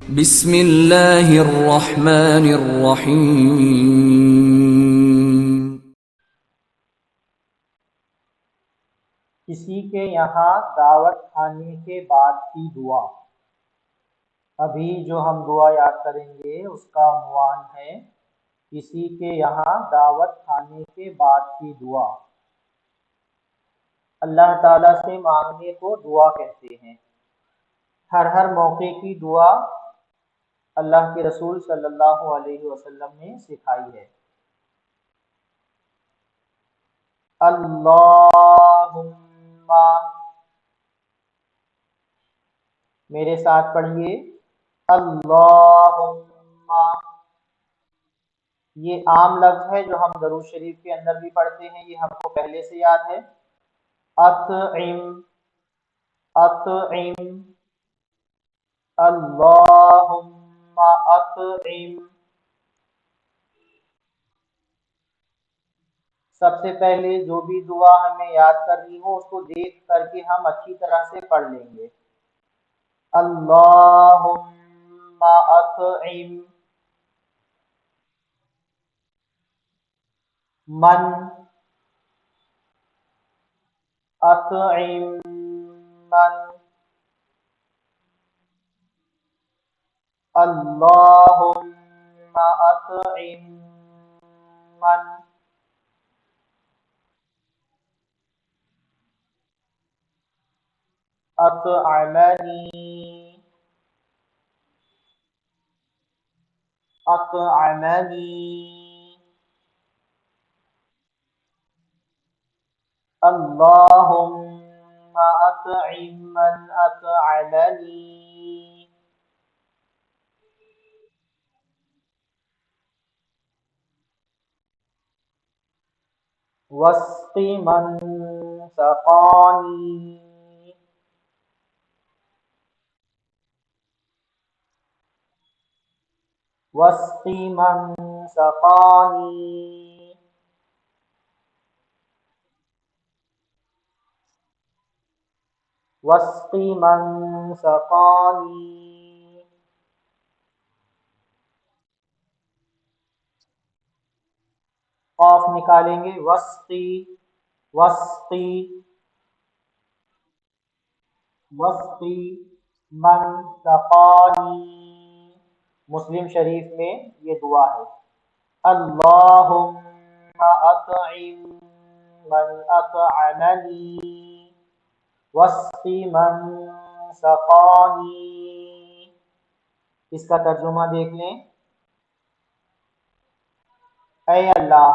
بسم اللہ الرحمن الرحیم۔ کسی کے یہاں دعوت کھانے کے بعد کی دعا۔ ابھی جو ہم دعا یاد کریں گے اس کا عنوان ہے کسی کے یہاں دعوت کھانے کے بعد کی دعا۔ اللہ تعالیٰ سے مانگنے کو دعا کہتے ہیں۔ ہر موقع کی دعا اللہ کے رسول صلی اللہ علیہ وسلم نے سکھائی ہے۔ اللہم، میرے ساتھ پڑھیے، اللہم۔ یہ عام لفظ ہے جو ہم درود شریف کے اندر بھی پڑھتے ہیں، یہ ہم کو پہلے سے یاد ہے۔ اطعم، اطعم، اللہم اطعم۔ سب سے پہلے جو بھی دعا ہمیں یاد کرنی ہو اس کو دیکھ کر کے ہم اچھی طرح سے پڑھ لیں گے۔ اللہم اطعم من، اطعم من، اللہم اطعم من، اطعمنی، اطعمنی، اللہم اطعم من اطعمنی، واسق من سقانی، واسق من سقانی، واسق من سقانی۔ قاف نکالیں گے، وسقی، وسقی، وسقی من سقانی۔ مسلم شریف میں یہ دعا ہے، اللہم اطعم من اطعمنی، واسق من سقانی۔ اس کا ترجمہ دیکھ لیں، اے اللہ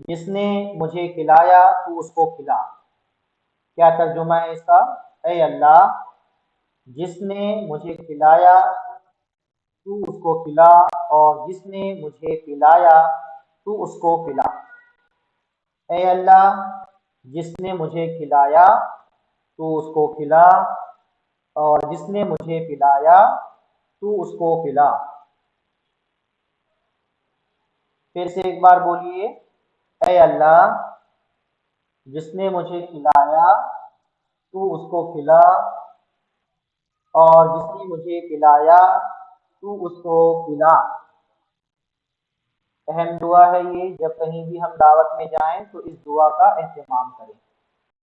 جس نے مجھے کھلایا تو اس کو کھلا۔ کیا ترجمہ ہے اس کا؟ اے اللہ جس نے مجھے کھلایا تو اس کو کھلا، اور جس نے مجھے پلایا تو اس کو پلا۔ اے اللہ جس نے مجھے کھلایا تو اس کو کھلا، اور جس نے مجھے پلایا تو اس کو پلا۔ پھر سے ایک بار بولیے، اے اللہ جس نے مجھے کھلایا تو اس کو کھلا، اور جس نے مجھے پلایا تو اس کو پلا۔ اہم دعا ہے یہ، جب کہیں بھی ہم دعوت میں جائیں تو اس دعا کا اہتمام کریں۔